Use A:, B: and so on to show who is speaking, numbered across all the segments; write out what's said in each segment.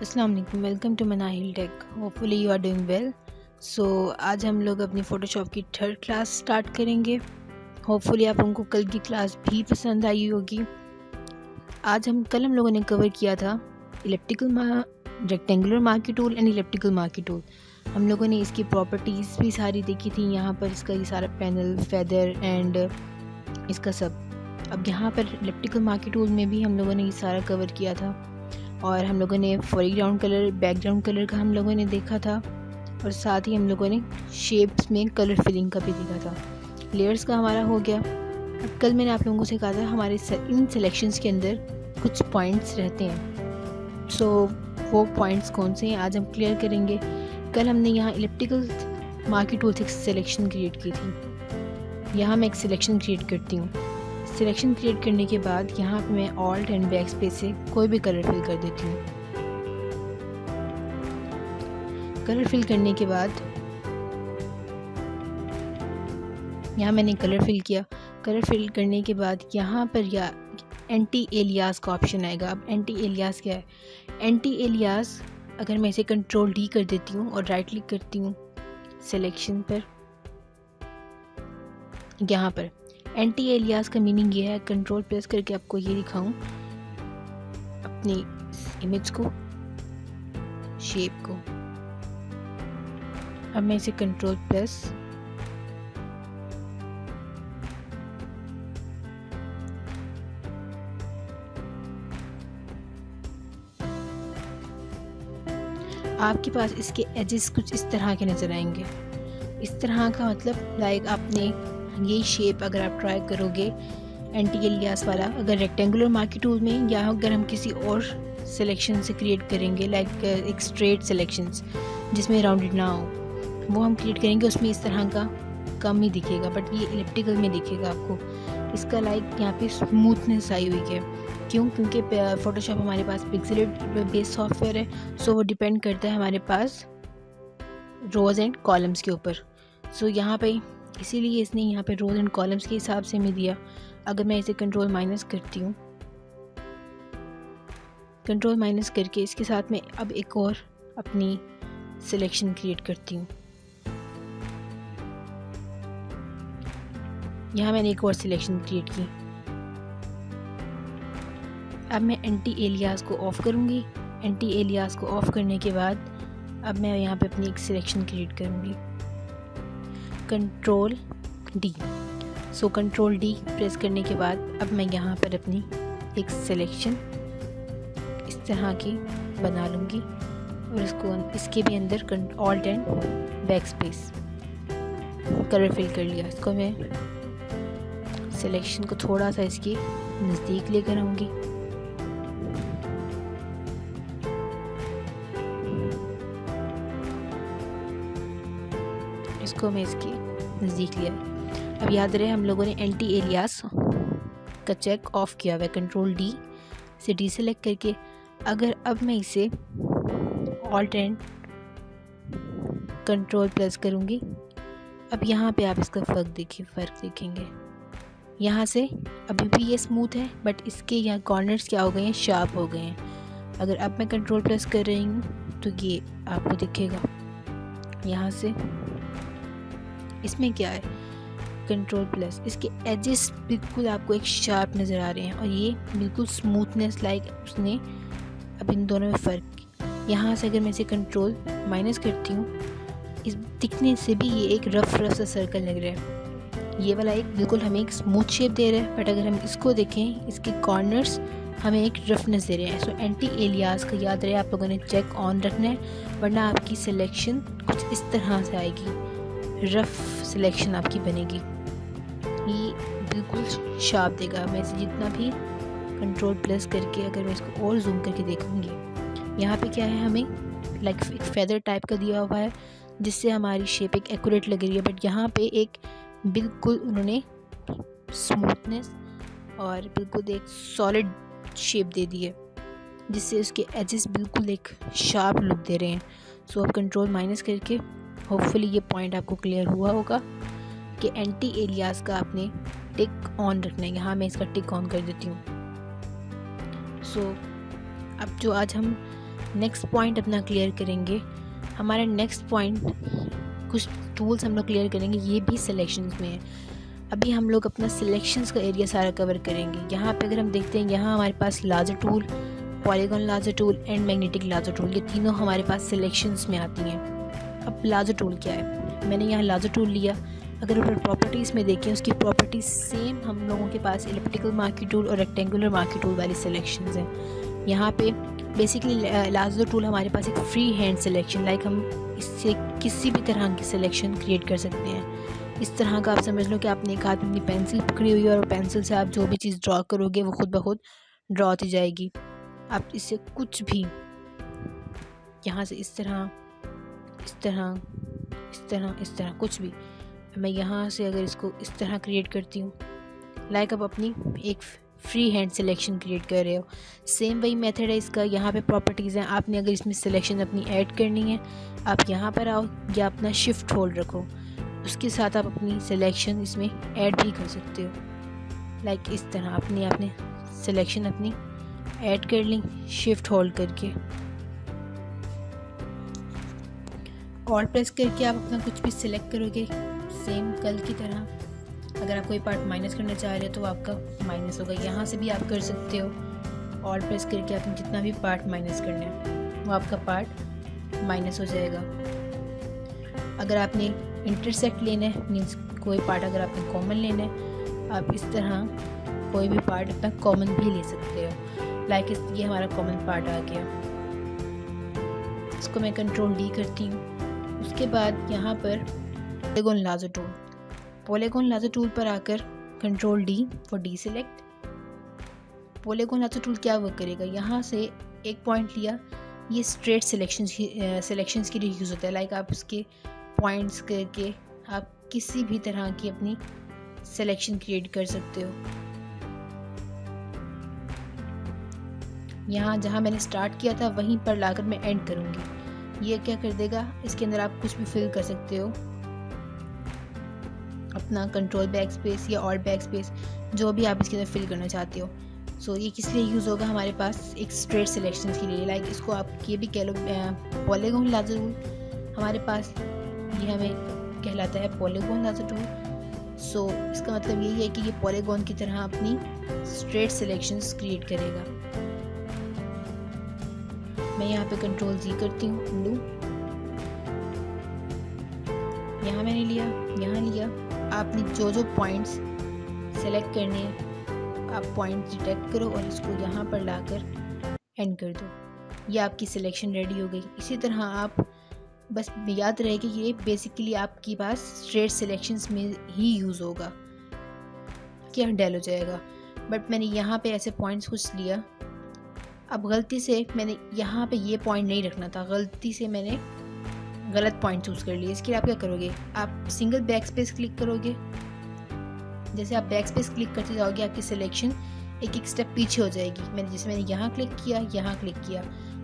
A: अस्सलाम वालेकुम, welcome to Manahil tech. Hopefully you are doing well. आज हम लोग अपनी फ़ोटोशॉप की थर्ड क्लास स्टार्ट करेंगे। होपफुली आप लोगों को कल की क्लास भी पसंद आई होगी। कल हम लोगों ने कवर किया था rectangular marquee tool and elliptical marquee tool. हम लोगों ने इसकी प्रॉपर्टीज़ भी सारी देखी थी। यहाँ पर इसका ये सारा पैनल, फेदर एंड इसका सब। अब यहाँ पर इलिप्टिकल मार्की टूल में भी हम लोगों ने ये सारा कवर किया था और हम लोगों ने फोरग्राउंड कलर, बैकग्राउंड कलर का हम लोगों ने देखा था और साथ ही हम लोगों ने शेप्स में कलर फिलिंग का भी देखा था। लेयर्स का हमारा हो गया। अब कल मैंने आप लोगों से कहा था हमारे इन सिलेक्शंस के अंदर कुछ पॉइंट्स रहते हैं। वो पॉइंट्स कौन से हैं आज हम क्लियर करेंगे। कल हमने यहाँ इलिप्टिकल मार्की टूल से सिलेक्शन क्रिएट की थी। यहाँ मैं एक सिलेक्शन क्रिएट करती हूँ। सिलेक्शन क्रिएट करने के बाद यहाँ पे मैं ऑल्ट एंड बैक स्पेस से कोई भी कलर फिल कर देती हूँ। कलर फिल करने के बाद यहाँ मैंने कलर फिल किया। कलर फिल करने के बाद यहाँ पर या एंटी एलियास का ऑप्शन आएगा। अब एंटी एलियास क्या है? एंटी एलियास अगर मैं इसे कंट्रोल डी कर देती हूँ और राइट क्लिक करती हूँ सिलेक्शन पर, यहाँ पर एंटी एलियास का मीनिंग ये है, कंट्रोल प्रेस करके आपको ये दिखाऊं अपनी इमेज को, शेप को। अब मैं इसे कंट्रोल प्रेस आपके पास इसके एजेस कुछ इस तरह के नज़र आएंगे। इस तरह का मतलब लाइक आपने ये शेप अगर आप ट्राई करोगे एंटी एलियास वाला, अगर रेक्टेंगुलर मार्की टूल में या अगर हम किसी और सिलेक्शन से क्रिएट करेंगे लाइक एक स्ट्रेट सिलेक्शंस जिसमें राउंडेड ना हो, वो हम क्रिएट करेंगे, उसमें इस तरह का कम ही दिखेगा। बट ये इलिप्टिकल में दिखेगा आपको। इसका लाइक यहाँ पे स्मूथनेस आई हुई है। क्यों? क्योंकि फ़ोटोशॉप हमारे पास पिक्सेलेट बेस्ड सॉफ्टवेयर है। सो वो डिपेंड करता है हमारे पास रोज़ एंड कॉलम्स के ऊपर। सो यहाँ पे इसीलिए इसने यहाँ पे रोज एंड कॉलम्स के हिसाब से हमें दिया। अगर मैं इसे कंट्रोल माइनस करती हूँ, कंट्रोल माइनस करके इसके साथ में अब एक और अपनी सिलेक्शन क्रिएट करती हूँ। यहाँ मैंने एक और सिलेक्शन क्रिएट की। अब मैं एंटी एलियास को ऑफ करूँगी। एंटी एलियास को ऑफ करने के बाद अब मैं यहाँ पे अपनी एक सिलेक्शन क्रिएट करूँगी, control D. So control D press करने के बाद अब मैं यहाँ पर अपनी एक सिलेक्शन इस तरह की बना लूँगी और इसके भी अंदर alt and backspace colour fill कर लिया। इसको मैं सिलेक्शन को थोड़ा सा इसके नज़दीक लेकर आऊँगी। इसको मैं इसके नज़दीक लिया। अब याद रहे हम लोगों ने एंटी एलियास का चेक ऑफ किया हुआ है। कंट्रोल डी से डीसेलेक्ट करके अगर अब मैं इसे ऑल्ट एंड कंट्रोल प्रेस करूँगी, अब यहाँ पे आप इसका फ़र्क देखेंगे। यहाँ से अभी भी ये स्मूथ है बट इसके यहाँ कॉर्नर्स क्या हो गए हैं, शार्प हो गए हैं। अगर अब मैं कंट्रोल प्रेस कर रही हूँ तो ये आपको दिखेगा। यहाँ से इसमें क्या है, कंट्रोल प्लस, इसके एजेस बिल्कुल आपको एक शार्प नज़र आ रहे हैं और ये बिल्कुल स्मूथनेस लाइक उसने। अब इन दोनों में फ़र्क, यहाँ से अगर मैं इसे कंट्रोल माइनस करती हूँ, इस दिखने से भी ये एक रफ सा सर्कल लग रहा है। ये वाला एक बिल्कुल हमें एक स्मूथ शेप दे रहा है बट अगर हम इसको देखें इसके कॉर्नर्स हमें एक रफनेस दे रहे हैं। सो एंटी एलियास का याद रहे आप लोगों ने चेक ऑन रखना है, वरना आपकी सिलेक्शन कुछ इस तरह से आएगी, रफ सिलेक्शन आपकी बनेगी। ये बिल्कुल शार्प देगा। मैं इसे जितना भी कंट्रोल प्लस करके अगर मैं इसको और जूम करके देखूँगी, यहाँ पे क्या है, हमें लाइक एक फेदर टाइप का दिया हुआ है जिससे हमारी शेप एक एक्यूरेट लग रही है। बट यहाँ पे एक बिल्कुल उन्होंने स्मूथनेस और बिल्कुल एक सॉलिड शेप दे दी है जिससे उसके एजेस बिल्कुल एक शार्प लुक दे रहे हैं। सो अब कंट्रोल माइनस करके होपफुली ये पॉइंट आपको क्लियर हुआ होगा कि एंटी एलियास का आपने टिक ऑन रखना है। यहाँ मैं इसका टिक ऑन कर देती हूँ। सो अब जो आज हम नेक्स्ट पॉइंट अपना क्लियर करेंगे। हमारा नेक्स्ट पॉइंट, कुछ टूल्स हम लोग क्लियर करेंगे, ये भी सिलेक्शंस में है। अभी हम लोग अपना सिलेक्शंस का एरिया सारा कवर करेंगे। यहाँ पे अगर हम देखते हैं, यहाँ हमारे पास lasso tool, polygon lasso tool and magnetic lasso tool, ये तीनों हमारे पास सिलेक्शंस में आती हैं। अब लाजर टूल क्या है, मैंने यहाँ लाजर टूल लिया। अगर ऊपर प्रॉपर्टीज़ में देखें, उसकी प्रॉपर्टीज सेम हम लोगों के पास एलिप्टिकल मार्की टूल और रेक्टेंगुलर मार्की टूल वाली सिलेक्शंस हैं। यहाँ पे बेसिकली लाजर टूल हमारे पास एक फ्री हैंड सिलेक्शन, लाइक हम इससे किसी भी तरह की सिलेक्शन क्रिएट कर सकते हैं। इस तरह का आप समझ लो कि आपने एक हाथ में अपनी पेंसिल पकड़ी हुई है और पेंसिल से आप जो भी चीज़ ड्रॉ करोगे वो खुद ब खुद ड्रॉ होती जाएगी। आप इससे कुछ भी, यहाँ से इस तरह, इस तरह, इस तरह, इस तरह, कुछ भी, मैं यहाँ से अगर इसको इस तरह क्रिएट करती हूँ, लाइक आप अपनी एक फ्री हैंड सिलेक्शन क्रिएट कर रहे हो। सेम वही मेथड है इसका। यहाँ पे प्रॉपर्टीज़ हैं, आपने अगर इसमें सिलेक्शन अपनी ऐड करनी है, आप यहाँ पर आओ या अपना शिफ्ट होल्ड रखो, उसके साथ आप अपनी सिलेक्शन इसमें ऐड भी कर सकते हो। लाइक इस तरह आपने सिलेक्शन अपनी ऐड कर ली शिफ्ट होल्ड करके, और प्रेस करके आप अपना कुछ भी सिलेक्ट करोगे सेम कल की तरह। अगर आप कोई पार्ट माइनस करना चाह रहे हो तो आपका माइनस होगा। यहाँ से भी आप कर सकते हो, और प्रेस करके आपने जितना भी पार्ट माइनस करना है वो आपका पार्ट माइनस हो जाएगा। अगर आपने इंटरसेक्ट लेना है, मीन्स कोई पार्ट अगर आपने कॉमन लेना है, आप इस तरह कोई भी पार्ट अपना कॉमन भी ले सकते हो। लाइक ये हमारा कॉमन पार्ट आ गया, इसको मैं कंट्रोल डी करती हूँ। उसके बाद यहाँ पर polygon lasso tool, polygon lasso tool पर आकर control D for deselect. Polygon lasso tool क्या वर्क करेगा, यहाँ से एक पॉइंट लिया, ये स्ट्रेट सिलेक्शंस के लिए यूज़ होता है। लाइक आप उसके पॉइंट्स करके आप किसी भी तरह की अपनी सिलेक्शन क्रिएट कर सकते हो। यहाँ जहाँ मैंने स्टार्ट किया था वहीं पर लाकर मैं एंड करूँगी। ये क्या कर देगा, इसके अंदर आप कुछ भी फिल कर सकते हो, अपना कंट्रोल बैक स्पेस या और बैक स्पेस, जो भी आप इसके अंदर फिल करना चाहते हो। सो ये किस लिए यूज़ होगा, हमारे पास एक स्ट्रेट सिलेक्शन के लिए। लाइक इसको आप ये भी कह लो पॉलीगॉन लाजर टूल, हमारे पास ये हमें कहलाता है पॉलीगॉन लाजर टूल। सो इसका मतलब यही है कि ये पॉलीगॉन की तरह अपनी स्ट्रेट सिलेक्शंस क्रिएट करेगा। मैं यहाँ पे कंट्रोल जी करती हूँ, उंडू, यहाँ मैंने लिया, यहाँ लिया। आपने जो जो पॉइंट्स सेलेक्ट करने हैं आप पॉइंट्स डिटेक्ट करो और इसको यहाँ पर लाकर एंड कर दो। ये आपकी सिलेक्शन रेडी हो गई। इसी तरह आप बस याद रहे कि ये बेसिकली आपके पास स्ट्रेट सिलेक्शंस में ही यूज़ होगा, क्या डेल हो जाएगा। बट मैंने यहाँ पे ऐसे पॉइंट्स कुछ लिया, अब गलती से मैंने यहाँ पे ये पॉइंट नहीं रखना था, गलती से मैंने गलत पॉइंट चूज़ कर लिए। इसके लिए आप क्या करोगे, आप सिंगल बैक स्पेस क्लिक करोगे। जैसे आप बैक स्पेस क्लिक करते जाओगे आपकी सिलेक्शन एक एक स्टेप पीछे हो जाएगी। मैंने यहाँ क्लिक किया, यहाँ क्लिक किया।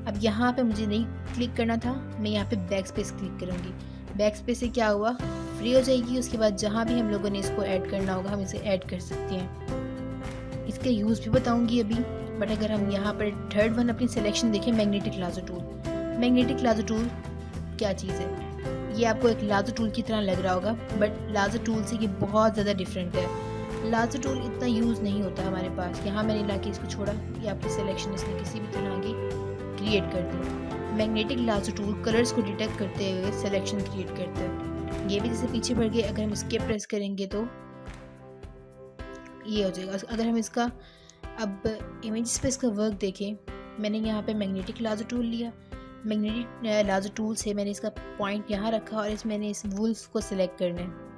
A: अब यहाँ पे मुझे नहीं क्लिक करना था, मैं यहाँ पे बैक स्पेस क्लिक करूँगी। बैक स्पेस से क्या हुआ, फ्री हो जाएगी। उसके बाद जहाँ भी हम लोगों ने इसको ऐड करना होगा हम इसे ऐड कर सकते हैं। इसका यूज़ भी बताऊँगी अभी। बट अगर हम यहाँ पर थर्ड वन अपनी सिलेक्शन देखें, magnetic lasso tool. Magnetic lasso tool क्या चीज़ है, ये आपको एक लाजर टूल की तरह लग रहा होगा, बट लाजर टूल से ये बहुत ज़्यादा डिफरेंट है। लाजर टूल इतना यूज़ नहीं होता हमारे पास। यहाँ मैंने लाके इसको छोड़ा, ये आपकी सिलेक्शन इसने किसी भी तरह की क्रिएट कर दी। मैग्नेटिक लाजर टूल कलर्स को डिटेक्ट करते हुए सिलेक्शन क्रिएट करता है। ये भी जैसे पीछे बढ़ गए, अगर हम स्केप प्रेस करेंगे तो ये हो जाएगा। अगर हम इसका अब इमेजेस पे इसका वर्क देखें, मैंने यहाँ पे मैग्नेटिक लाजर टूल लिया। मैग्नेटिक लाजर टूल से मैंने इसका पॉइंट यहाँ रखा और मैंने इस वुल्फ को सिलेक्ट करना है।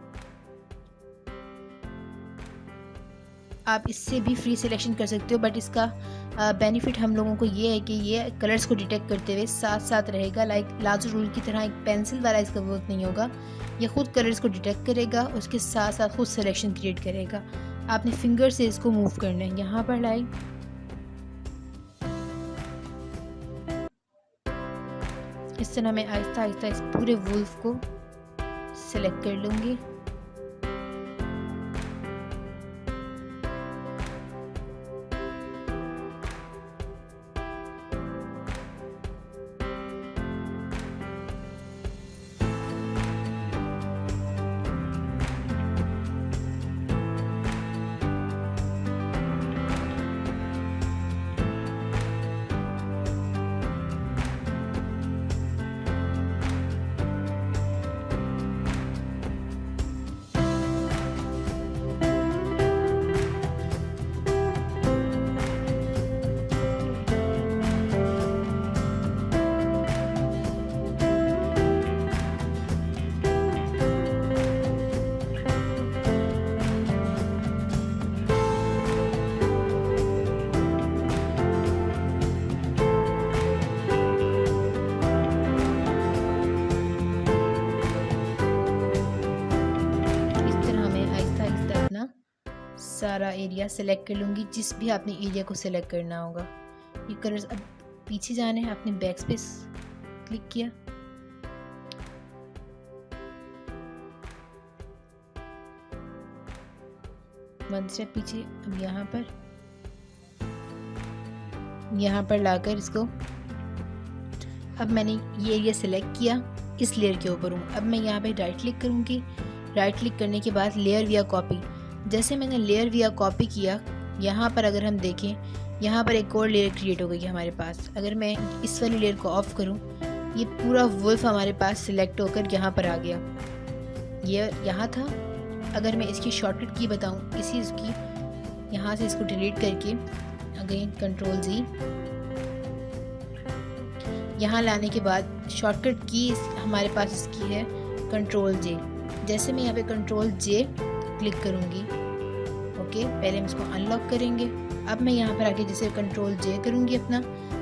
A: आप इससे भी फ्री सिलेक्शन कर सकते हो, बट इसका बेनिफिट हम लोगों को ये है कि ये कलर्स को डिटेक्ट करते हुए साथ साथ रहेगा। लाइक लाजर टूल की तरह एक पेंसिल वाला इसका वर्क नहीं होगा, ये खुद कलर्स को डिटेक्ट करेगा, उसके साथ साथ खुद सिलेक्शन क्रिएट करेगा। आपने फिंगर से इसको मूव करना है। यहाँ पर लाइक इस तरह मैं आहिस्ता आहिस्ता इस पूरे वुल्फ को सिलेक्ट कर लूँगी। सारा एरिया सेलेक्ट कर लूँगी, जिस भी आपने एरिया को सेलेक्ट करना होगा। ये कलर्स अब पीछे जाने हैं, आपने बैक स्पेस क्लिक किया, वन स्टेप पीछे। अब यहाँ पर लाकर इसको, अब मैंने ये एरिया सेलेक्ट किया, इस लेयर के ऊपर हूँ। अब मैं यहाँ पे राइट क्लिक करूँगी। राइट क्लिक करने के बाद लेयर विया कॉपी। जैसे मैंने लेयर विया कॉपी किया, यहाँ पर अगर हम देखें, यहाँ पर एक और लेयर क्रिएट हो गई है हमारे पास। अगर मैं इस वाली लेयर को ऑफ करूँ, ये पूरा वुल्फ हमारे पास सिलेक्ट होकर यहाँ पर आ गया। ये यहाँ था। अगर मैं इसकी शॉर्टकट की बताऊँ, इसकी यहाँ से इसको डिलीट करके अगेन कंट्रोल जी, यहाँ लाने के बाद शॉर्टकट की हमारे पास इसकी है कंट्रोल जे। जैसे मैं यहाँ पे कंट्रोल जे क्लिक करूँगी, ओके, पहले हम इसको अनलॉक करेंगे। अब मैं यहाँ पर आके जैसे कंट्रोल जे करूँगी अपना,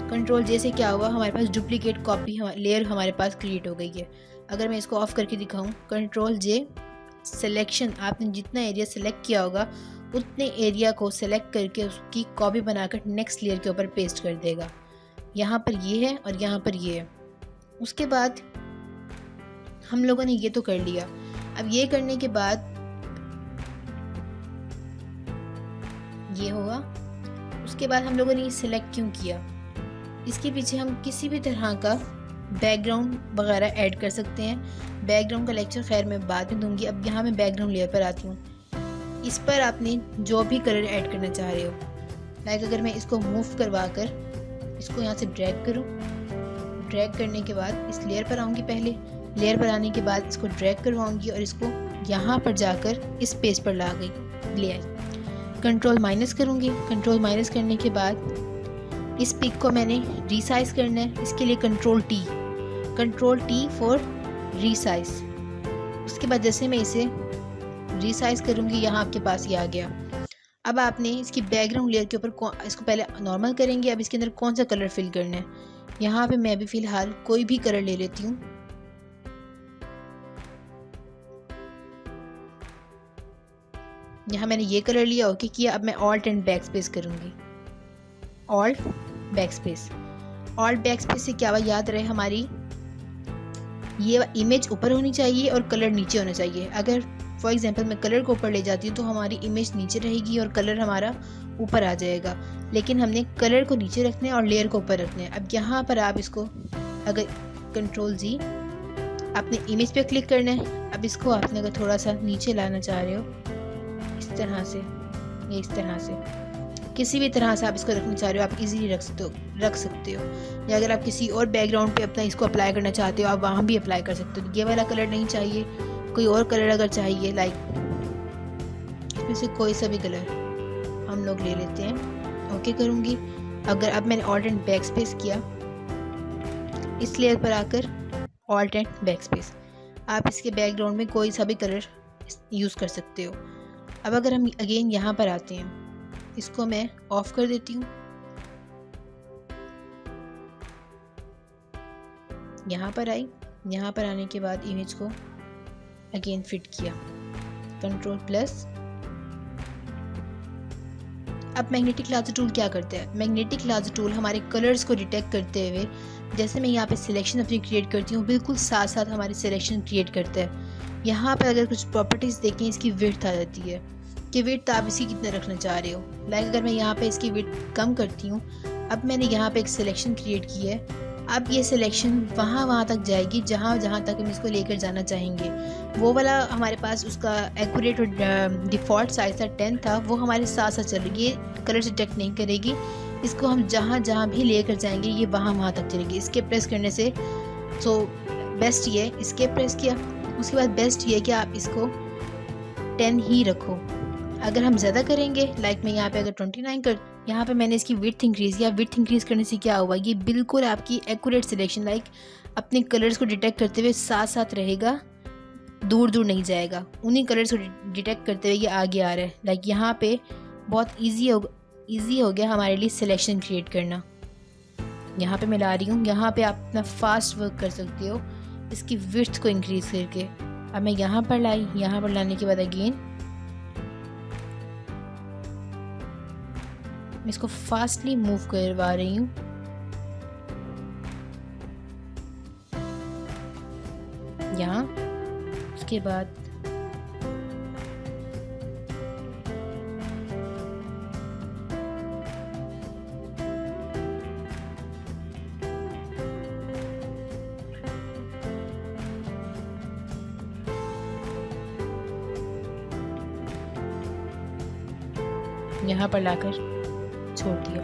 A: कंट्रोल जे से क्या हुआ, हमारे पास डुप्लीकेट कॉपी लेयर हमारे पास क्रिएट हो गई है। अगर मैं इसको ऑफ करके दिखाऊँ, कंट्रोल जे सिलेक्शन, आपने जितना एरिया सेलेक्ट किया होगा उतने एरिया को सेलेक्ट करके उसकी कॉपी बनाकर नेक्स्ट लेयर के ऊपर पेस्ट कर देगा। यहाँ पर ये है और यहाँ पर ये है। उसके बाद हम लोगों ने ये तो कर लिया। अब ये करने के बाद ये होगा। उसके बाद हम लोगों ने ये सिलेक्ट क्यों किया, इसके पीछे हम किसी भी तरह का बैकग्राउंड वगैरह ऐड कर सकते हैं। बैकग्राउंड का लेक्चर खैर मैं बाद में दूंगी। अब यहाँ मैं बैकग्राउंड लेयर पर आती हूँ। इस पर आपने जो भी कलर ऐड करना चाह रहे हो, लाइक अगर मैं इसको मूव करवा कर इसको यहाँ से ड्रैग करूँ, ड्रैग करने के बाद इस लेयर पर आऊँगी। पहले लेयर पर आने के बाद इसको ड्रैग करवाऊँगी और इसको यहाँ पर जाकर इस पेज पर ला गई, ले आई। कंट्रोल माइनस करूँगी। कंट्रोल माइनस करने के बाद इस पिक को मैंने रीसाइज करना है। इसके लिए कंट्रोल टी फॉर रीसाइज। उसके बाद जैसे मैं इसे रीसाइज करूँगी, यहाँ आपके पास ये आ गया। अब आपने इसकी बैकग्राउंड लेयर के ऊपर इसको पहले नॉर्मल करेंगे। अब इसके अंदर कौन सा कलर फिल करना है, यहाँ पे मैं भी फ़िलहाल कोई भी कलर ले लेती हूँ। यहाँ मैंने ये कलर लिया, ओके किया। अब मैं ऑल्ट एंड बैक स्पेस करूँगी। Alt back space. Alt back space से क्या हुआ, याद रहे हमारी ये इमेज ऊपर होनी चाहिए और कलर नीचे होना चाहिए। अगर फॉर एग्जांपल मैं कलर को ऊपर ले जाती हूँ तो हमारी इमेज नीचे रहेगी और कलर हमारा ऊपर आ जाएगा। लेकिन हमने कलर को नीचे रखना है और लेयर को ऊपर रखना है। अब यहाँ पर आप इसको अगर कंट्रोल जी, आपने इमेज पे क्लिक करना है। अब इसको आपने अगर थोड़ा सा नीचे लाना चाह रहे हो, इस तरह से, ये इस तरह से, किसी भी तरह से आप इसको रखना चाह रहे हो, आप इजीली रख सकते हो। या अगर आप किसी और बैकग्राउंड पे अपना इसको अप्लाई करना चाहते हो, आप वहाँ भी अप्लाई कर सकते हो। ये वाला कलर नहीं चाहिए, कोई और कलर अगर चाहिए, लाइक इसमें से कोई सा भी कलर हम लोग ले लेते हैं, ओके करूँगी। अगर अब मैंने ऑल्ट एंड बैक स्पेस किया, इस लेयर पर आकर ऑल्ट एंड बैक स्पेस, आप इसके बैकग्राउंड में कोई सा भी कलर यूज़ कर सकते हो। अब अगर हम अगेन यहाँ पर आते हैं, इसको मैं ऑफ कर देती हूँ। यहाँ पर आई, यहाँ पर आने के बाद इमेज को अगेन फिट किया, कंट्रोल प्लस। अब मैग्नेटिक लाजर टूल क्या करता है, मैग्नेटिक लाजर टूल हमारे कलर्स को डिटेक्ट करते हुए, जैसे मैं यहाँ पे सिलेक्शन अपनी क्रिएट करती हूँ, बिल्कुल साथ साथ हमारी सिलेक्शन क्रिएट करता है। यहाँ पर अगर कुछ प्रॉपर्टीज़ देखें, इसकी विड्थ आ जाती है कि विड्थ आप इसी कितना रखना चाह रहे हो। लाइक अगर मैं यहाँ पे इसकी विड्थ कम करती हूँ, अब मैंने यहाँ पे एक सिलेक्शन क्रिएट की है। अब ये सिलेक्शन वहाँ तक जाएगी जहाँ तक हम इसको लेकर जाना चाहेंगे। वो वाला हमारे पास उसका एक्यूरेट और डिफ़ॉल्ट साइज था 10 था, वो हमारे साथ साथ चलेगी, ये कलर डिटेक्ट नहीं करेगी। इसको हम जहाँ भी लेकर जाएंगे ये वहाँ तक चलेगी। इसके प्रेस करने से सो बेस्ट ये, इसके प्रेस किया, उसके बाद बेस्ट ये कि आप इसको 10 ही रखो। अगर हम ज़्यादा करेंगे, लाइक मैं यहाँ पे अगर 29 कर, यहाँ पे मैंने इसकी विड्थ इंक्रीज़ किया। विड्थ इंक्रीज़ करने से क्या हुआ, ये बिल्कुल आपकी एक्यूरेट सिलेक्शन, लाइक अपने कलर्स को डिटेक्ट करते हुए साथ साथ रहेगा, दूर नहीं जाएगा। उन्हीं कलर्स को डिटेक्ट करते हुए ये आगे आ रहा है। लाइक यहाँ पे बहुत ईजी हो गया हमारे लिए सिलेक्शन क्रिएट करना। यहाँ पे मैं ला रही हूँ, यहाँ पे आप अपना फास्ट वर्क कर सकते हो इसकी विड्थ को इंक्रीज़ करके। अब मैं यहाँ पर लाई, यहाँ पर लाने के बाद अगेन इसको फास्टली मूव करवा रही हूँ। यहाँ उसके बाद यहाँ पर लाकर छोड़ दिया।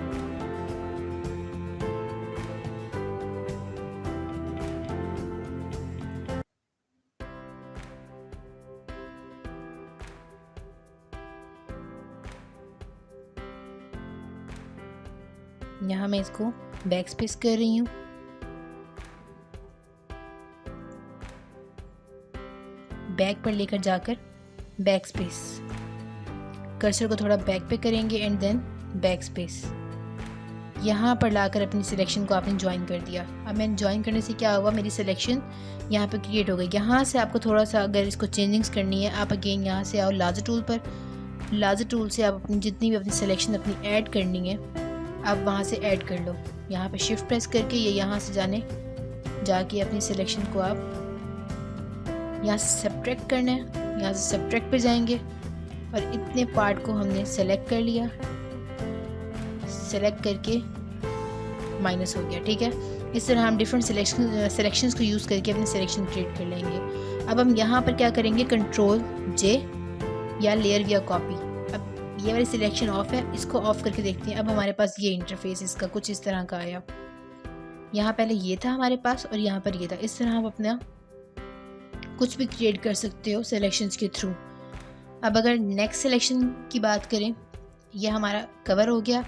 A: यहाँ मैं इसको बैक स्पेस कर रही हूँ। बैक पर लेकर जाकर बैक स्पेस, कर्सर को थोड़ा बैक पे करेंगे एंड देन बैक स्पेस। यहाँ पर लाकर अपनी सिलेक्शन को आपने ज्वाइन कर दिया। अब मैंने ज्वाइन करने से क्या हुआ, मेरी सिलेक्शन यहाँ पे क्रिएट हो गई। यहाँ से आपको थोड़ा सा अगर इसको चेंजिंग्स करनी है, आप अगेन यहाँ से आओ लाजर टूल पर। लाजर टूल से आप अपनी जितनी भी अपनी सिलेक्शन अपनी ऐड करनी है आप वहाँ से ऐड कर लो। यहाँ पे शिफ्ट प्रेस करके ये यहाँ से जाके अपनी सिलेक्शन को आप यहाँ से सब्ट्रैक्ट करना है। यहाँ से सब्ट्रैक्ट पे जाएंगे और इतने पार्ट को हमने सेलेक्ट कर लिया। सेलेक्ट करके माइनस हो गया, ठीक है। इस तरह हम डिफरेंट सिलेक्शंस को यूज़ करके अपनी सिलेक्शन क्रिएट कर लेंगे। अब हम यहाँ पर क्या करेंगे, कंट्रोल जे या लेयर विया कॉपी। अब ये वाली सिलेक्शन ऑफ है, इसको ऑफ करके देखते हैं। अब हमारे पास ये इंटरफेस इसका कुछ इस तरह का आया। यहाँ पहले ये था हमारे पास और यहाँ पर ये था। इस तरह आप अपना कुछ भी क्रिएट कर सकते हो सिलेक्शंस के थ्रू। अब अगर नेक्स्ट सिलेक्शन की बात करें, यह हमारा कवर हो गया।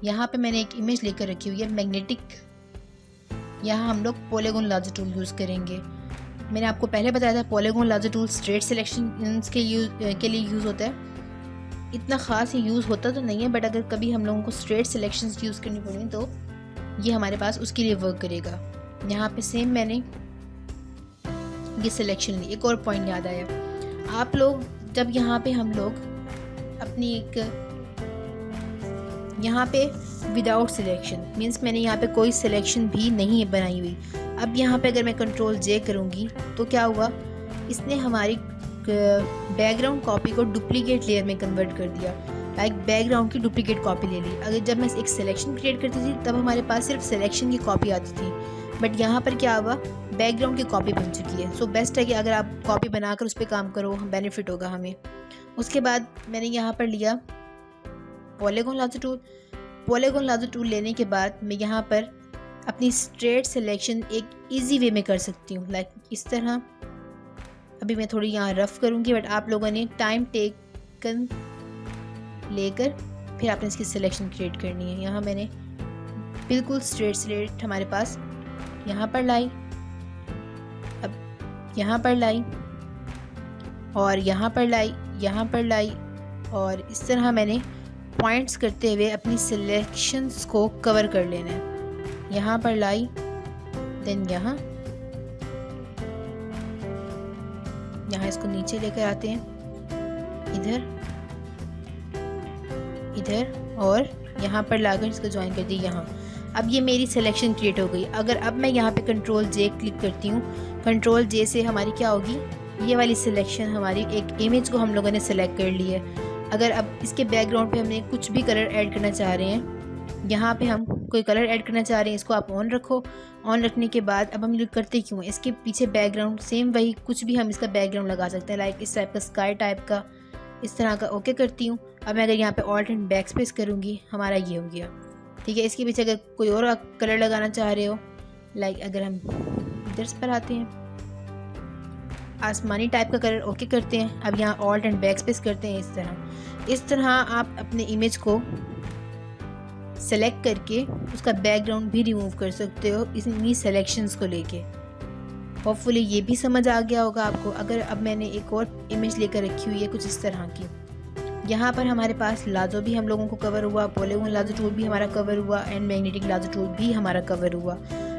A: यहाँ पे मैंने एक इमेज लेकर रखी हुई है मैग्नेटिक। यहाँ हम लोग पॉलीगॉन लाजर टूल यूज़ करेंगे। मैंने आपको पहले बताया था polygon lasso tool straight selections के लिए यूज़ होता है। इतना ख़ास यूज़ होता तो नहीं है, बट अगर कभी हम लोगों को स्ट्रेट सिलेक्शंस यूज़ करनी पड़े तो ये हमारे पास उसके लिए वर्क करेगा। यहाँ पे सेम मैंने ये सिलेक्शन ली। एक और पॉइंट याद आया, आप लोग जब यहाँ पे हम लोग अपनी एक यहाँ पे विदाउट सिलेक्शन मीन्स मैंने यहाँ पे कोई सिलेक्शन भी नहीं है बनाई हुई। अब यहाँ पे अगर मैं कंट्रोल जे करूँगी तो क्या हुआ, इसने हमारी बैकग्राउंड कॉपी को डुप्लीकेट लेयर में कन्वर्ट कर दिया। लाइक बैकग्राउंड की डुप्लीकेट कॉपी ले ली। अगर जब मैं एक सिलेक्शन क्रिएट करती थी तब हमारे पास सिर्फ सिलेक्शन की कॉपी आती थी, बट यहाँ पर क्या हुआ, बैकग्राउंड की कॉपी बन चुकी है। सो बेस्ट है कि अगर आप कॉपी बनाकर उस पर काम करो, बेनिफिट होगा हमें। उसके बाद मैंने यहाँ पर लिया polygon lasso tool. Polygon lasso tool लेने के बाद मैं यहाँ पर अपनी स्ट्रेट सिलेक्शन एक इजी वे में कर सकती हूँ, लाइक इस तरह। अभी मैं थोड़ी यहाँ रफ करूँगी, बट आप लोगों ने टाइम टेकन लेकर फिर आपने इसकी सिलेक्शन क्रिएट करनी है। यहाँ मैंने बिल्कुल स्ट्रेट हमारे पास यहाँ पर लाई, अब यहाँ पर लाई और यहाँ पर लाई, यहाँ पर लाई, और इस तरह मैंने पॉइंट्स करते हुए अपनी सिलेक्शंस को कवर कर लेना है। यहाँ पर लाई, देन यहाँ इसको नीचे लेकर आते हैं, इधर और यहाँ पर लाकर इसको ज्वाइन कर दी यहाँ। अब ये मेरी सिलेक्शन क्रिएट हो गई। अगर अब मैं यहाँ पे कंट्रोल जे क्लिक करती हूँ, कंट्रोल जे से हमारी क्या होगी, ये वाली सिलेक्शन हमारी एक इमेज को हम लोगों ने सेलेक्ट कर ली है। अगर अब इसके बैकग्राउंड पे हमने कुछ भी कलर ऐड करना चाह रहे हैं, यहाँ पे हम कोई कलर ऐड करना चाह रहे हैं, इसको आप ऑन रखो। ऑन रखने के बाद अब हम लोग करते क्यों हैं, इसके पीछे बैकग्राउंड सेम वही कुछ भी हम इसका बैकग्राउंड लगा सकते हैं, लाइक इस टाइप का स्काई टाइप का, इस तरह का। ओके करती हूँ। अब मैं अगर यहाँ पे ऑल्ट एंड बैक स्पेस करूँगी, हमारा ये हो गया, ठीक है। इसके पीछे अगर कोई और कलर लगाना चाह रहे हो, लाइक अगर हम इधर पर आते हैं, आसमानी टाइप का कलर, ओके करते हैं। अब यहाँ ऑल्ट एंड बैक स्पेस करते हैं। इस तरह आप अपने इमेज को सेलेक्ट करके उसका बैकग्राउंड भी रिमूव कर सकते हो इन्हीं सेलेक्शंस को लेके। होपफुली ये भी समझ आ गया होगा आपको। अगर अब मैंने एक और इमेज लेकर रखी हुई है कुछ इस तरह की, यहाँ पर हमारे पास लाजो भी हम लोगों को कवर हुआ, पॉलीगॉन लाजो टूल भी हमारा कवर हुआ, एंड मैग्नेटिक लाजो टूल भी हमारा कवर हुआ।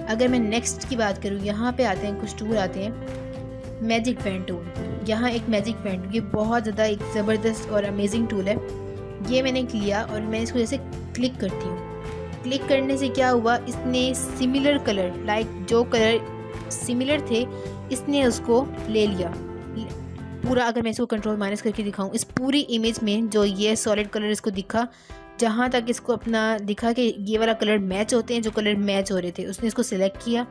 A: अगर मैं नेक्स्ट की बात करूँ, यहाँ पे आते हैं कुछ टूल आते हैं, मैजिक पेन टूल। यहाँ एक मैजिक पेन, ये बहुत ज़्यादा एक ज़बरदस्त और अमेजिंग टूल है। ये मैंने लिया और मैंने इसको जैसे क्लिक करती हूँ। क्लिक करने से क्या हुआ, इसने सिमिलर कलर, लाइक जो कलर सिमिलर थे इसने उसको ले लिया पूरा। अगर मैं इसको कंट्रोल माइनस करके दिखाऊं, इस पूरी इमेज में जो ये सॉलिड कलर इसको दिखा, जहाँ तक इसको अपना दिखा कि ये वाला कलर मैच होते हैं, जो कलर मैच हो रहे थे उसने इसको सिलेक्ट किया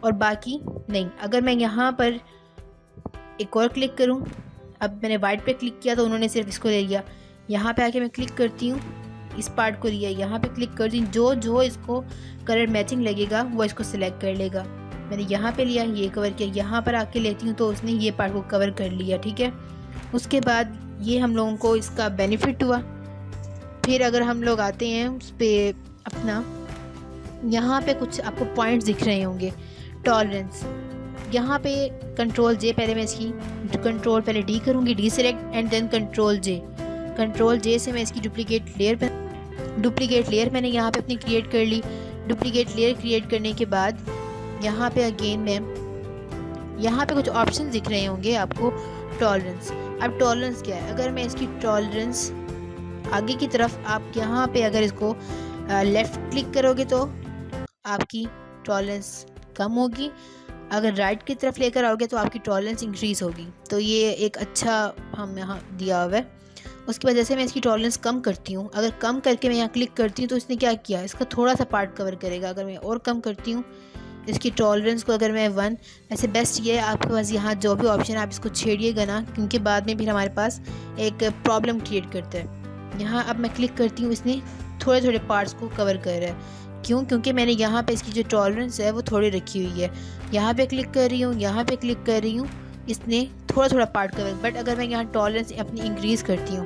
A: और बाकी नहीं। अगर मैं यहाँ पर एक और क्लिक करूँ, अब मैंने वाइट पे क्लिक किया तो उन्होंने सिर्फ इसको ले लिया। यहाँ पे आके मैं क्लिक करती हूँ, इस पार्ट को लिया, यहाँ पे क्लिक करती हूँ, जो जो इसको कलर मैचिंग लगेगा वो इसको सिलेक्ट कर लेगा। मैंने यहाँ पे लिया, ये कवर किया, यहाँ पर आके लेती हूँ तो उसने ये पार्ट को कवर कर लिया। ठीक है, उसके बाद ये हम लोगों को इसका बेनिफिट हुआ। फिर अगर हम लोग आते हैं उस पर अपना, यहाँ पे कुछ आपको पॉइंट्स दिख रहे होंगे, टॉलरेंस, यहाँ पे कंट्रोल जे, पहले मैं इसकी कंट्रोल पहले डी करूँगी, deselect and then control J से मैं इसकी डुप्लीकेट लेयर मैंने यहाँ पे अपनी क्रिएट कर ली। डुप्लीकेट लेयर क्रिएट करने के बाद यहाँ पे अगेन मैं, यहाँ पे कुछ ऑप्शन दिख रहे होंगे आपको, टॉलरेंस। अब टॉलरेंस क्या है, अगर मैं इसकी टॉलरेंस आगे की तरफ, आप यहाँ पे अगर इसको लेफ़्ट क्लिक करोगे तो आपकी टॉलरेंस कम होगी, अगर राइट की तरफ लेकर आओगे तो आपकी टॉलरेंस इंक्रीज़ होगी। तो ये एक अच्छा हम यहाँ दिया हुआ है। उसके बाद जैसे मैं इसकी टॉलरेंस कम करती हूँ, अगर कम करके मैं यहाँ क्लिक करती हूँ तो इसने क्या किया, इसका थोड़ा सा पार्ट कवर करेगा। अगर मैं और कम करती हूँ इसकी टॉलरेंस को, अगर मैं 1, ऐसे बेस्ट ये है आपके पास यहाँ जो भी ऑप्शन है आप इसको छेड़िएगा ना, क्योंकि बाद में भी हमारे पास एक प्रॉब्लम क्रिएट करता है। यहाँ अब मैं क्लिक करती हूँ, इसने थोड़े थोड़े पार्ट्स को कवर कर रहा है। क्यों? क्योंकि मैंने यहाँ पे इसकी जो टॉलरेंस है वो थोड़ी रखी हुई है। यहाँ पे क्लिक कर रही हूँ, यहाँ पे क्लिक कर रही हूँ, इसने थोड़ा थोड़ा पार्ट कवर। बट अगर मैं यहाँ टॉलरेंस अपनी इंक्रीज़ करती हूँ,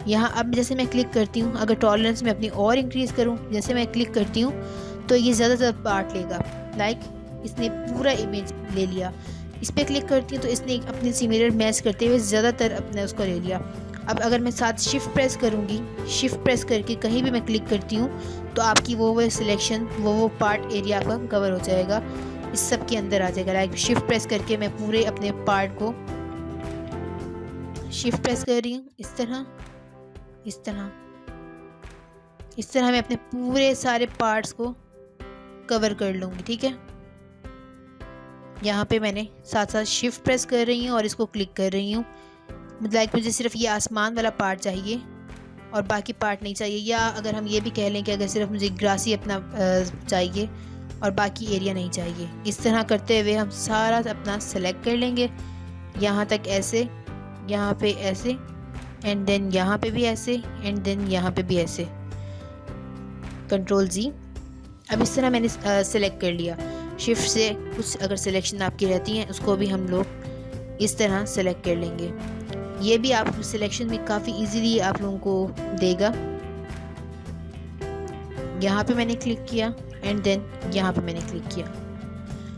A: यहाँ अब जैसे मैं क्लिक करती हूँ, अगर टॉलरेंस में अपनी और इंक्रीज़ करूँ, जैसे मैं क्लिक करती हूँ तो ये ज़्यादातर पार्ट लेगा, लाइक इसने पूरा इमेज ले लिया। इस पर क्लिक करती हूँ तो इसने अपने सिमिलर मैच करते हुए ज़्यादातर अपने उसको ले लिया। अब अगर मैं साथ शिफ्ट प्रेस करूँगी, शिफ्ट प्रेस करके कहीं भी मैं क्लिक करती हूँ तो आपकी वो सिलेक्शन, वो पार्ट एरिया आपका कवर हो जाएगा, इस सब के अंदर आ जाएगा। लाइक शिफ्ट प्रेस करके मैं पूरे अपने पार्ट को शिफ्ट प्रेस कर रही हूँ, इस तरह मैं अपने पूरे सारे पार्ट्स को कवर कर लूँगी। ठीक है, यहाँ पे मैंने साथ साथ शिफ्ट प्रेस कर रही हूँ और इसको क्लिक कर रही हूँ। लाइक मुझे सिर्फ ये आसमान वाला पार्ट चाहिए और बाकी पार्ट नहीं चाहिए, या अगर हम ये भी कह लें कि अगर सिर्फ मुझे ग्रासी अपना चाहिए और बाकी एरिया नहीं चाहिए। इस तरह करते हुए हम सारा अपना सेलेक्ट कर लेंगे, यहाँ तक ऐसे, यहाँ पे ऐसे, एंड देन यहाँ पे भी ऐसे, एंड देन यहाँ पे भी ऐसे। कंट्रोल जी। अब इस तरह मैंने सेलेक्ट कर लिया। शिफ्ट से कुछ अगर सिलेक्शन आपकी रहती हैं उसको भी हम लोग इस तरह सेलेक्ट कर लेंगे। ये भी आप सिलेक्शन में काफ़ी इजीली आप लोगों को देगा। यहाँ पे मैंने क्लिक किया एंड देन यहाँ पे मैंने क्लिक किया।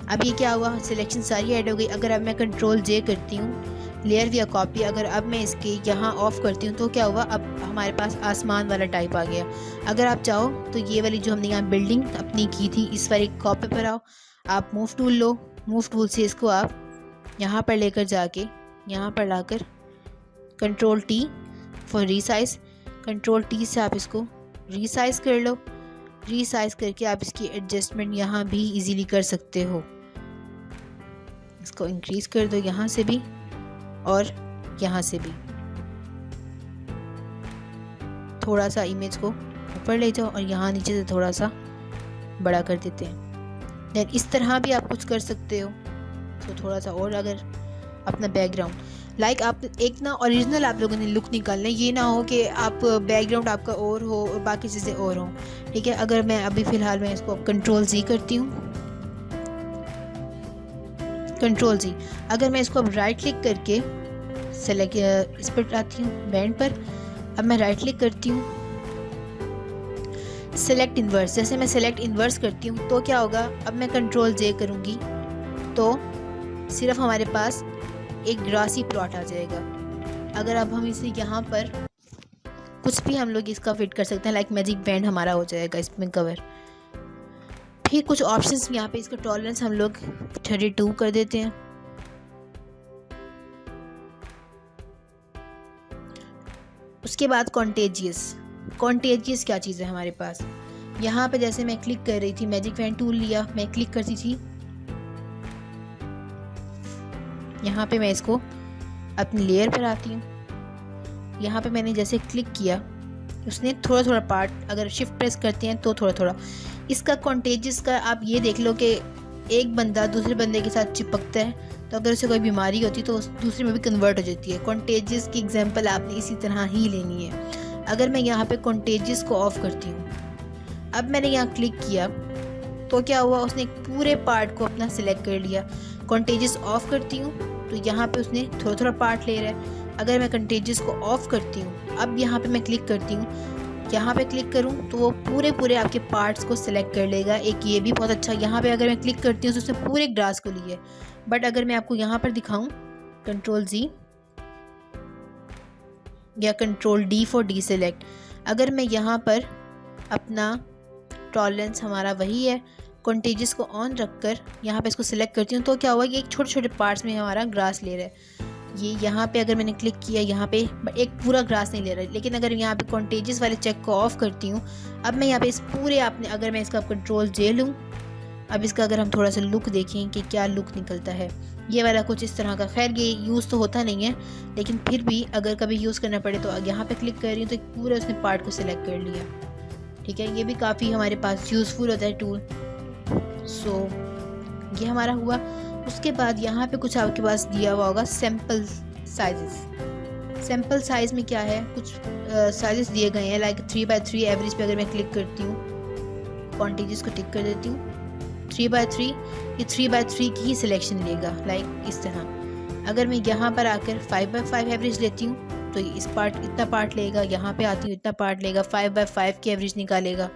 A: अब ये क्या हुआ, सिलेक्शन सारी ऐड हो गई। अगर अब मैं कंट्रोल जे करती हूँ, लेयर या कॉपी, अगर अब मैं इसके यहाँ ऑफ करती हूँ तो क्या हुआ, अब हमारे पास आसमान वाला टाइप आ गया। अगर आप चाहो तो ये वाली जो हमने यहाँ बिल्डिंग अपनी की थी, इस वाली कॉपी पर आओ, आप मूव टूल लो, मूव टूल से इसको आप यहाँ पर लेकर जाके यहाँ पर लाकर control T for resize, control T से आप इसको रीसाइज कर लो। रीसाइज करके आप इसकी एडजस्टमेंट यहाँ भी इजीली कर सकते हो। इसको इंक्रीज कर दो यहाँ से भी और यहाँ से भी, थोड़ा सा इमेज को ऊपर ले जाओ और यहाँ नीचे से थोड़ा सा बड़ा कर देते हैं। देन इस तरह भी आप कुछ कर सकते हो। तो थोड़ा सा और अगर अपना बैकग्राउंड, लाइक आप एक ना ओरिजिनल आप लोगों ने लुक निकालना है, ये ना हो कि आप बैकग्राउंड आपका और हो और बाकी चीज़ें और हों। ठीक है, अगर मैं अभी फ़िलहाल मैं इसको कंट्रोल जी करती हूँ, कंट्रोल जी। अगर मैं इसको अब राइट क्लिक करके सेलेक्ट इस पर आती हूँ बैंड पर, अब मैं राइट क्लिक करती हूँ, सेलेक्ट इन्वर्स, जैसे मैं सेलेक्ट इन्वर्स करती हूँ तो क्या होगा, अब मैं कंट्रोल जे करूँगी तो सिर्फ हमारे पास एक ग्रासी प्लॉट आ जाएगा। अगर अब हम इसे यहाँ पर कुछ भी हम लोग इसका फिट कर सकते हैं, लाइक मैजिक बैंड हमारा हो जाएगा इसमें कवर। फिर कुछ ऑप्शंस यहाँ पे, इसका टॉलरेंस हम लोग 32 कर देते हैं। उसके बाद कॉन्टेजियस, कॉन्टेजियस क्या चीज़ है हमारे पास। यहाँ पे जैसे मैं क्लिक कर रही थी, मैजिक वैन टूल लिया, मैं क्लिक करती थी, यहाँ पे मैं इसको अपनी लेयर पर आती हूँ, यहाँ पे मैंने जैसे क्लिक किया उसने थोड़ा थोड़ा पार्ट, अगर शिफ्ट प्रेस करते हैं तो थोड़ा थोड़ा इसका कॉन्टेजियस का आप ये देख लो कि एक बंदा दूसरे बंदे के साथ चिपकता है तो अगर उसे कोई बीमारी होती है तो उस दूसरे में भी कन्वर्ट हो जाती है। कॉन्टेजियस की एग्जांपल आपने इसी तरह ही लेनी है। अगर मैं यहाँ पे कॉन्टेजियस को ऑफ करती हूँ, अब मैंने यहाँ क्लिक किया तो क्या हुआ, उसने पूरे पार्ट को अपना सिलेक्ट कर लिया। कॉन्टेजियस ऑफ करती हूँ तो यहाँ पे उसने थोड़ा थोड़ा पार्ट ले रहा है। अगर मैं कंटेजियस को ऑफ करती हूँ, अब यहाँ पे मैं क्लिक करती हूँ, यहाँ पे क्लिक करूँ तो वो पूरे आपके पार्ट्स को सिलेक्ट कर लेगा। एक ये भी बहुत अच्छा, यहाँ पे अगर मैं क्लिक करती हूँ तो उसने पूरे ग्रास को लिए। बट अगर मैं आपको यहाँ पर दिखाऊँ, कंट्रोल Z या control D for D select, अगर मैं यहाँ पर अपना टॉलरेंस हमारा वही है, कॉन्टेजियस को ऑन रखकर यहाँ पे इसको सिलेक्ट करती हूँ तो क्या हुआ कि एक छोटे छोटे पार्ट्स में हमारा ग्रास ले रहा है। ये यहाँ पे अगर मैंने क्लिक किया, यहाँ पे एक पूरा ग्रास नहीं ले रहा है। लेकिन अगर यहाँ पे कॉन्टेजियस वाले चेक को ऑफ करती हूँ, अब मैं यहाँ पे इस पूरे आपने, अगर मैं इसका कंट्रोल J लूँ, अब इसका अगर हम थोड़ा सा लुक देखें कि क्या लुक निकलता है, ये वाला कुछ इस तरह का। खैर ये यूज़ तो होता नहीं है, लेकिन फिर भी अगर कभी यूज़ करना पड़े तो यहाँ पे क्लिक कर रही हूँ तो पूरा उसने पार्ट को सिलेक्ट कर लिया। ठीक है, ये भी काफ़ी हमारे पास यूज़फुल होता है टूल। सो ये हमारा हुआ। उसके बाद यहाँ पे कुछ आपके पास दिया हुआ होगा सैम्पल साइजेस। सैम्पल साइज़ में क्या है, कुछ साइजेस दिए गए हैं, लाइक 3x3 एवरेज पे अगर मैं क्लिक करती हूँ, कॉन्टेजियस को टिक कर देती हूँ, 3x3, ये 3x3 की ही सिलेक्शन लेगा, लाइक इस तरह। अगर मैं यहाँ पर आकर 5x5 एवरेज लेती हूँ तो इस पार्ट इतना पार्ट लेगा, यहाँ पे आती हूँ इतना पार्ट लेगा, 5x5 की एवरेज निकालेगा।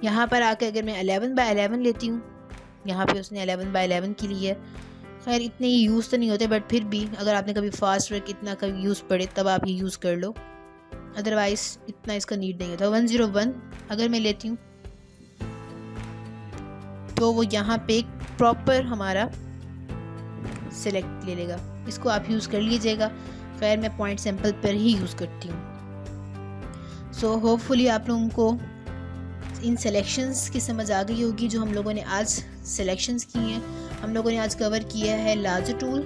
A: यहाँ पर आकर अगर मैं 11x11 लेती हूँ, यहाँ पे उसने 11x11 की ली है। खैर इतने ही यूज़ तो नहीं होते, बट फिर भी अगर आपने कभी फास्ट वर्क इतना कभी यूज़ पड़े तब आप ये यूज़ कर लो, अदरवाइज़ इतना इसका नीड नहीं होता। 101 अगर मैं लेती हूँ तो वो यहाँ पे एक प्रॉपर हमारा सिलेक्ट ले लेगा। इसको आप यूज़ कर लीजिएगा। खैर मैं पॉइंट सैंपल पर ही यूज़ करती हूँ। सो होपफुली आप लोगों को इन सेलेक्शंस की समझ आ गई होगी जो हम लोगों ने आज सेलेक्शंस की हैं। हम लोगों ने आज कवर किया है larger tool,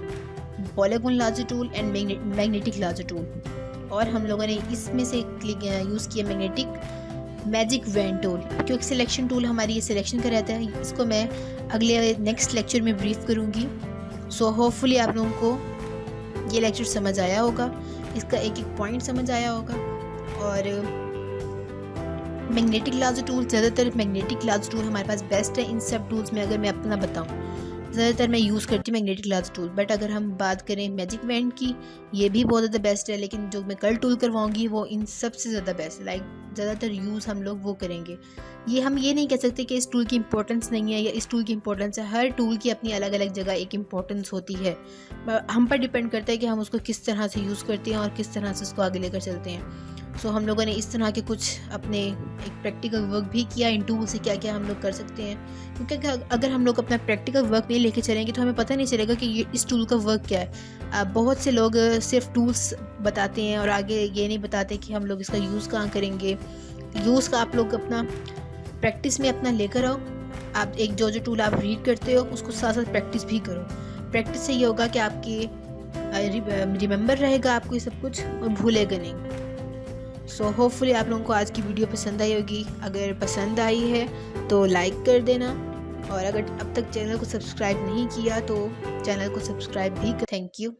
A: polygon larger tool and magnetic larger tool, और हम लोगों ने इसमें से यूज़ किया मैजिक वैन टूल, क्योंकि सिलेक्शन टूल हमारी ये सिलेक्शन का रहता है। इसको मैं अगले नेक्स्ट लेक्चर में ब्रीफ करूँगी। सो होपफुली आप लोगों को ये लेक्चर समझ आया होगा, इसका एक एक पॉइंट समझ आया होगा। और मैग्नेटिक लार्जर टूल, ज़्यादातर मैग्नेटिक लार्जर टूल हमारे पास बेस्ट है। इन सब टूल्स में अगर मैं अपना बताऊं, ज़्यादातर मैं यूज़ करती हूँ मैग्नेटिक लार्जर टूल। बट अगर हम बात करें मैजिक वैन की, ये भी बहुत ज़्यादा बेस्ट है, लेकिन जो मैं कल टूल करवाऊँगी वो इन सबसे ज़्यादा बेस्ट है। लाइक ज़्यादातर यूज़ हम लोग वो करेंगे। ये हम ये नहीं कह सकते कि इस टूल की इंपॉर्टेंस नहीं है या इस टूल की इंपॉर्टेंस है। हर टूल की अपनी अलग अलग जगह एक इंपॉर्टेंस होती है। हम पर डिपेंड करता है कि हम उसको किस तरह से यूज़ करते हैं और किस तरह से उसको आगे लेकर चलते हैं। सो हम लोगों ने इस तरह के कुछ अपने एक प्रैक्टिकल वर्क भी किया इन टूल से, क्या क्या हम लोग कर सकते हैं। क्योंकि अगर हम लोग अपना प्रैक्टिकल वर्क नहीं लेके चलेंगे तो हमें पता नहीं चलेगा कि ये इस टूल का वर्क क्या है। बहुत से लोग सिर्फ टूल्स बताते हैं और आगे ये नहीं बताते कि हम लोग इसका यूज़ कहाँ करेंगे। यूज़ का आप लोग अपना प्रैक्टिस में अपना लेकर आओ। आप एक जो टूल आप रीड करते हो उसको साथ साथ प्रैक्टिस भी करो। प्रैक्टिस से ये होगा कि आपके रिमेंबर रहेगा आपको ये सब कुछ और भूलेगा नहीं। सो होपफुली आप लोगों को आज की वीडियो पसंद आई होगी। अगर पसंद आई है तो लाइक कर देना, और अगर अब तक चैनल को सब्सक्राइब नहीं किया तो चैनल को सब्सक्राइब भी कर। Thank you.